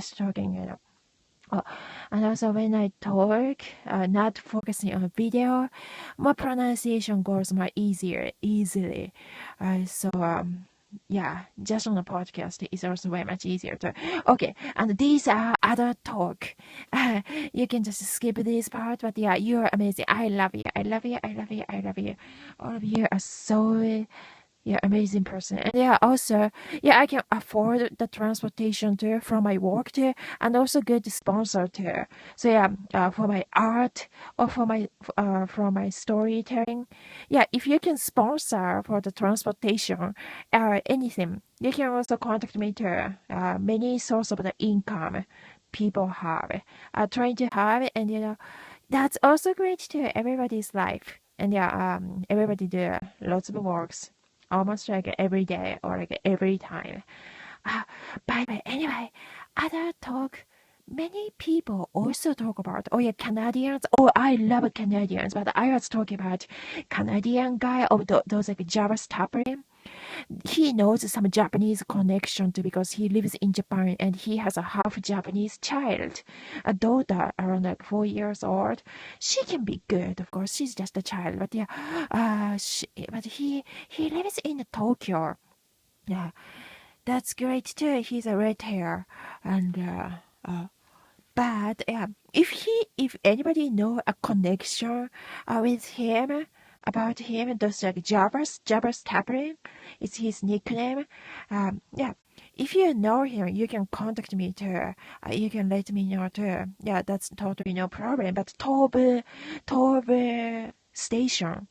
just talking, and also when I talk, not focusing on video, my pronunciation goes more easily. Yeah, just on the podcast is also very much easier to. Okay, and these are other talk. You can just skip this part, but yeah, you're amazing. I love you. I love you. I love you. I love you. All of you are so amazing person. And also, I can afford the transportation too from my work too, and also good sponsor too. So for my art or for my storytelling, if you can sponsor for the transportation or anything, you can also contact me too. Many source of the income people have, trying to have, and that's also great too. Everybody's life, and everybody do lots of works almost like every day or like every time. By the way, anyway, other talk, many people also talk about, Canadians. Oh, I love Canadians, but I was talking about Canadian guy of those like Java Stapling. He knows some Japanese connection too because he lives in Japan and he has a half Japanese child, a daughter around like 4 years old. She can be good, of course. She's just a child, but but he lives in Tokyo. Yeah, that's great too. He's a red hair, and but if anybody know a connection with him about him, those like Jabber's Tapping, it's his nickname. If you know him, you can contact me too. You can let me know too. Yeah, that's totally no problem. But Tobe Station,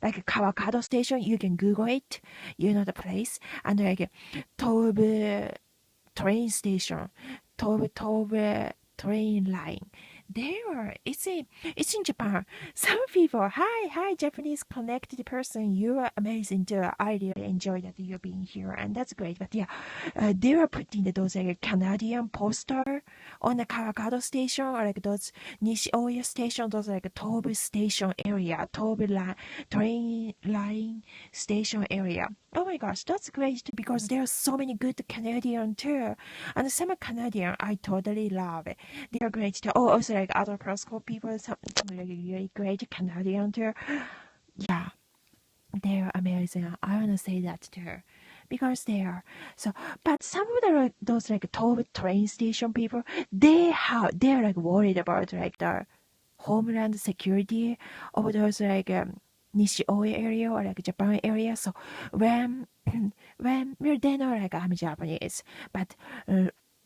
like Kawakado Station, you can Google it. You know the place. And like Tobe train station, Tobe train line. It's in Japan. Some people, hi, Japanese connected person. You are amazing too. I really enjoy that you're being here, and that's great. But they are putting those like Canadian poster on the Kawakado station or like those Nishioya station, those like Tobe station area, train line station area. Oh my gosh, that's great because there are so many good Canadian too, and some Canadian I totally love. They are great too. Oh, also like other Periscope people, some really great Canadian too. Yeah, they're amazing. I wanna say that too, because they are so. But some of those like top train station people, they're like worried about like the homeland security of those like Nishioya area or like Japan area. So when well, they know like I'm Japanese, but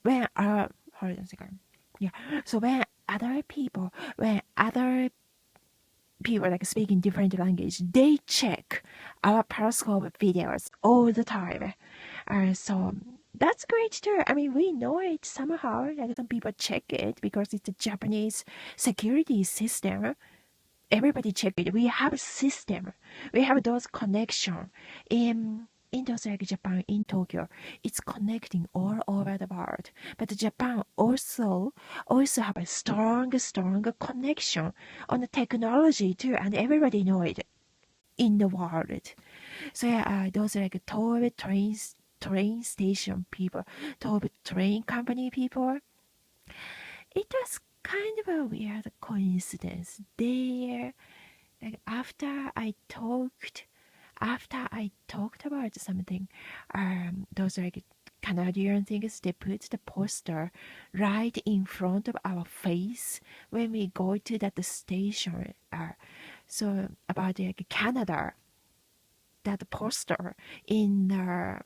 when hold on a second. Yeah. So when other people like speaking different language, they check our Periscope videos all the time. So that's great too. I mean, we know it somehow. Like some people check it because it's a Japanese security system. Everybody check it. We have a system. We have those connection in those like Japan, in Tokyo. It's connecting all over the world. But Japan also have a strong connection on the technology too, and everybody know it in the world. So those like Tobe train station people, Tobe train company people. It was kind of a weird coincidence. Like after I talked about something, those like Canadian things, they put the poster right in front of our face when we go to that station. So about like Canada, that poster in the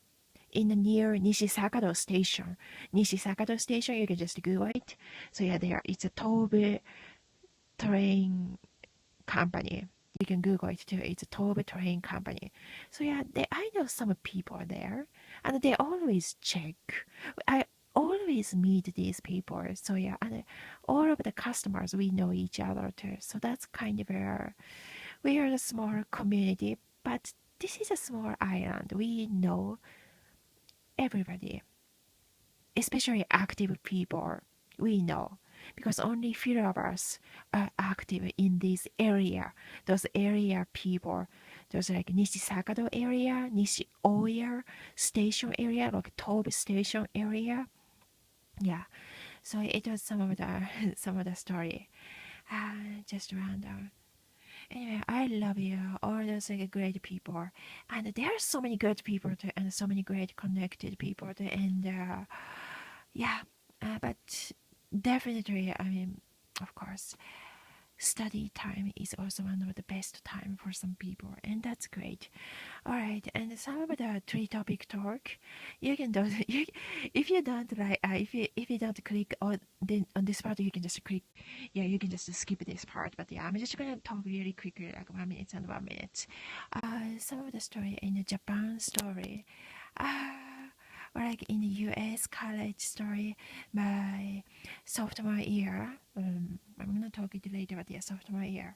near Nishisakado station. Nishisakado station, you can just Google it. So it's a Tobe train company. You can Google it too. It's a Tobe train company. So I know some people there, and they always check. I always meet these people. So and all of the customers, we know each other too. So that's kind of we are a small community, but this is a small island. We know everybody, especially active people. We know because only few of us are active in this area. Those area people, those like Nishisakado area, Nishioya station area, like Tobe station area. Yeah, So it was some of the some of the story. Just random. Anyway, I love you, all those like great people, and there are so many good people too, and so many great connected people too, and yeah, but definitely, I mean, of course, study time is also one of the best time for some people, and that's great. All right, and some of the three topic talk, you can do you, if you don't like if you don't click on this part, you can just click, yeah, you can just skip this part. But yeah, I'm just gonna talk really quickly, like 1 minute and 1 minute. Some of the story in the Japan story, or like in the U.S. college story, my sophomore year. I'm gonna talk it later, but yeah, sophomore year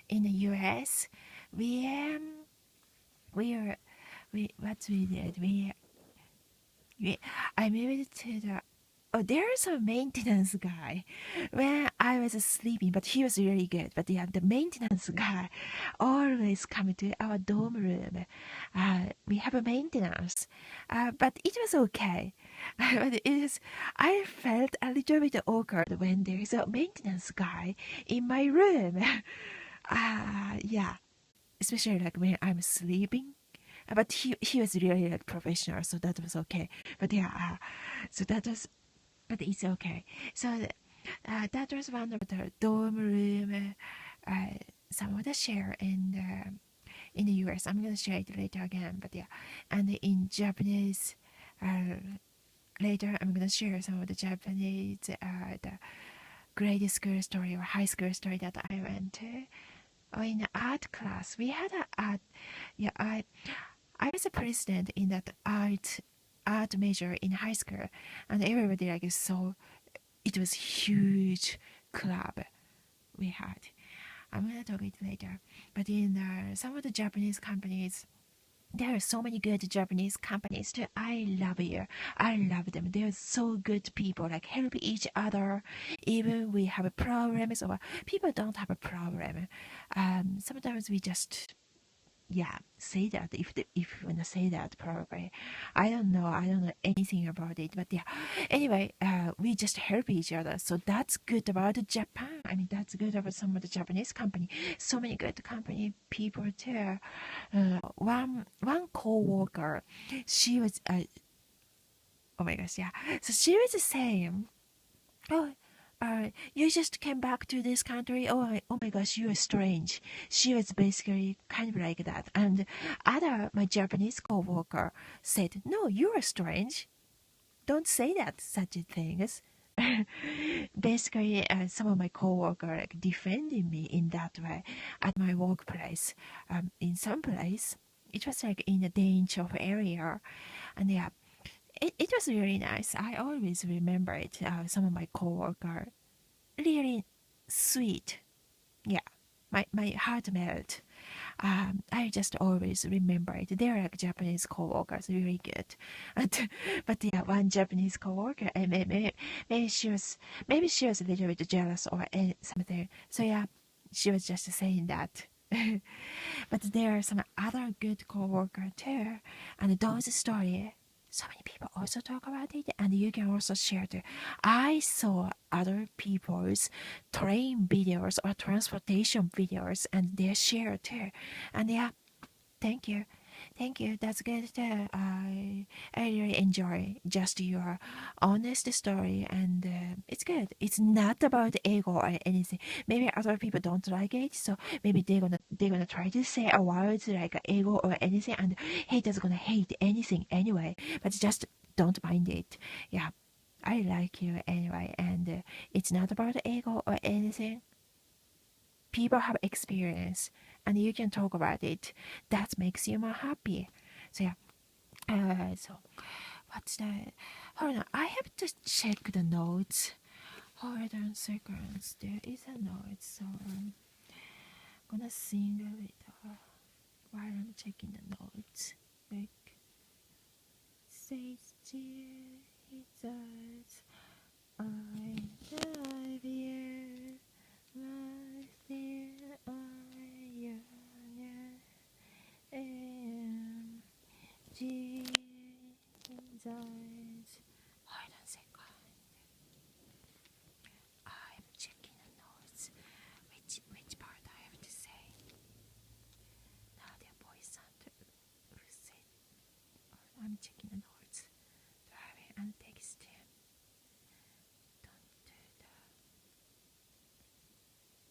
in the U.S. we what we did, I moved to the, oh, there's a maintenance guy when I was sleeping, but he was really good. But yeah, the maintenance guy always come to our dorm room. We have a maintenance, but it was okay. But it is, I felt a little bit awkward when there is a maintenance guy in my room. Yeah, especially like when I'm sleeping. But he was really like professional, so that was okay. But yeah, so that was, but it's okay. So that was one of the dorm room. Some of the share in the US. I'm gonna share it later again. But yeah, and in Japanese, later I'm gonna share some of the Japanese the grade school story or high school story that I went to. Or in art class, we had a art. Yeah, I was a president in that art major in high school, and everybody like so. It was huge club we had. I'm gonna talk it later. But in some of the Japanese companies, there are so many good Japanese companies too. I love you. I love them. They're so good people, like help each other. Even we have problems or people don't have a problem. Sometimes we just, yeah, say that if you wanna say that, probably. I don't know anything about it, but yeah, anyway, we just help each other, so that's good about Japan. I mean, that's good about some of the Japanese company. So many good company people too. One co-worker, she was oh my gosh, yeah, so she was saying, oh, you just came back to this country. Oh my gosh, you are strange. She was basically kind of like that. And my Japanese coworker said, no, you are strange. Don't say that such things. Basically, some of my coworker like defending me in that way at my workplace. In some place, it was like in a danger area, and yeah, it was really nice. I always remember it. Some of my coworker, really sweet. Yeah, my heart melt. I just always remember it. They're like Japanese coworkers, really good. But yeah, one Japanese coworker, and maybe she was a little bit jealous or something. So yeah, she was just saying that. But there are some other good coworker too, and those stories. So many people also talk about it, and you can also share too. I saw other people's train videos or transportation videos, and they share too. And yeah, thank you. That's good too. I really enjoy just your honest story, and it's good. It's not about ego or anything. Maybe other people don't like it, so maybe they're gonna try to say a word like ego or anything, and haters gonna hate anything anyway. But just don't mind it. Yeah, I like you anyway, and it's not about ego or anything. People have experience, and you can talk about it. That makes you more happy. So yeah. So what's that? Hold on, I have to check the notes. Hold on seconds. There is a note, so I'm gonna sing a little while I'm checking the notes. Like, say Jesus, I love you. My dear, I am Jesus. Hold on a second. I'm checking the notes. Driving and texting. Don't do the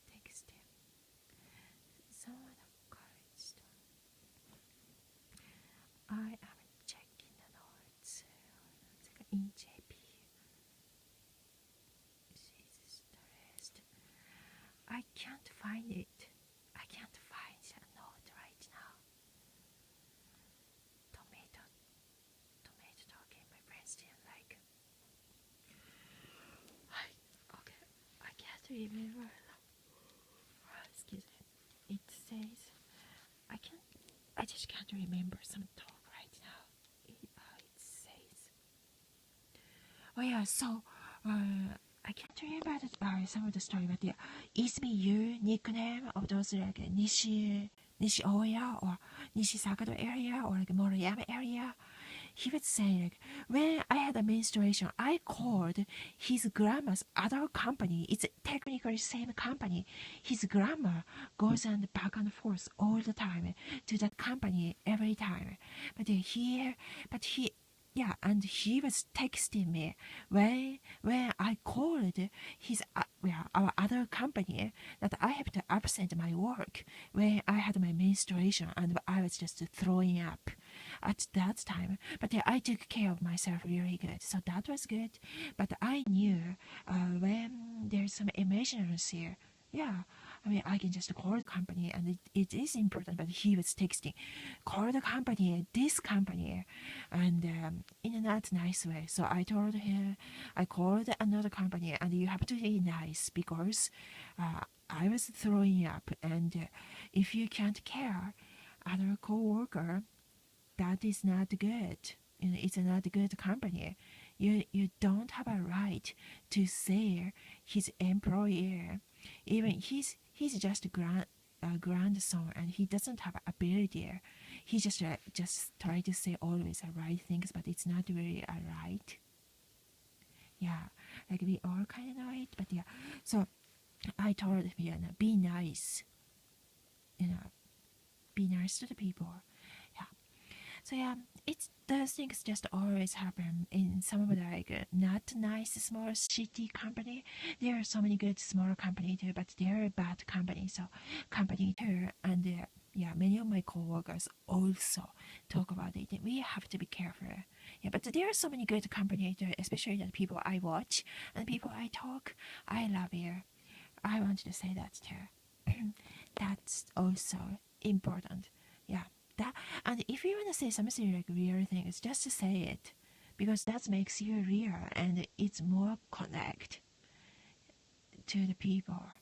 texting. Some of the cards. I am checking the notes. In JP. She's stressed. I can't find it. I can't find the note right now. Tomato talking. My friends didn't like. Okay. I can't remember. Excuse me. It says I just can't remember some talk right now. It says. Oh yeah, so I can't remember some of the story, but yeah, is me your nickname of those like Nishioya or NishisakadoArea or like Moriyama area? He would say like, when I had a menstruation, I called his grandma's other company. It's technically same company. His grandma goes and back and forth all the time to that company every time. But he was texting me when I called his our other company that I have to absent my work when I had my menstruation and I was just throwing up at that time. But I took care of myself really good, so that was good. But I knew when there's some emergency, I can just call the company, and it is important. But he was texting, call the company, this company, and in a not nice way. So I told him, I called another company, and you have to be nice because I was throwing up, and if you can't care other coworker, that is not good. It's not a good company. You don't have a right to say his employer. Even he's just a grandson, and he doesn't have ability. He just try to say always the right things, but it's not really right. Yeah, like we all kind of know it, but yeah. So I told him, be nice. Be nice to the people. Yeah. So yeah, those things just always happen in some of the like not nice small shitty company. There are so many good small company too, but there are bad company. So company too, and many of my coworkers also talk about it. We have to be careful. Yeah, but there are so many good company too, especially the people I watch and people I talk. I love you. I want to say that too. That's also important. Yeah. And if you want to say something like real things, just to say it, because that makes you real and it's more connect to the people.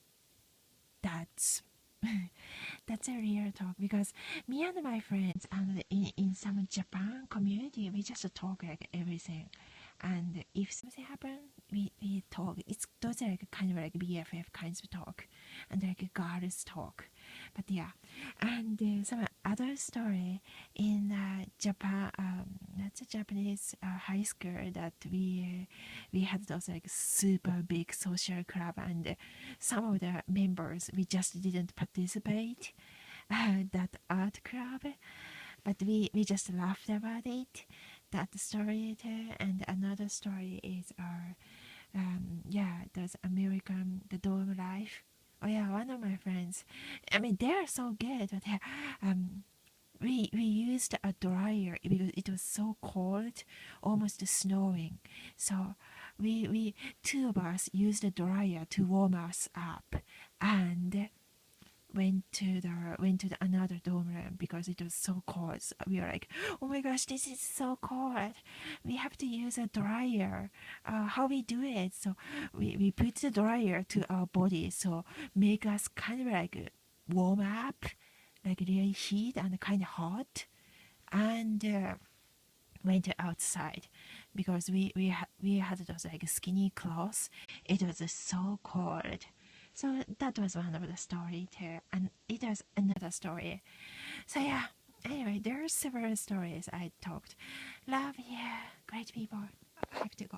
That's a real talk, because me and my friends and in some Japan community, we just talk like everything. And if something happens, we talk. Those are like kind of like BFF kinds of talk, and like girls talk. But yeah, and some other story in Japan. That's a Japanese high school that we had those like super big social club, and some of the members we just didn't participate that art club, but we just laughed about it. That story too. And another story is our there's American the dorm life. Oh yeah, one of my friends. I mean, they're so good, but we used a dryer because it was so cold, almost snowing. So we two of us used a dryer to warm us up, and went to another dorm room because it was so cold. So we were like, oh my gosh, this is so cold. We have to use a dryer. How we do it? So we put the dryer to our body, so make us kind of like warm up, like really heat and kind of hot, and went outside because we had those like skinny clothes. It was so cold. So that was one of the story too, and it was another story. So yeah, anyway, there are several stories I talked. Love, yeah, great people. I have to go.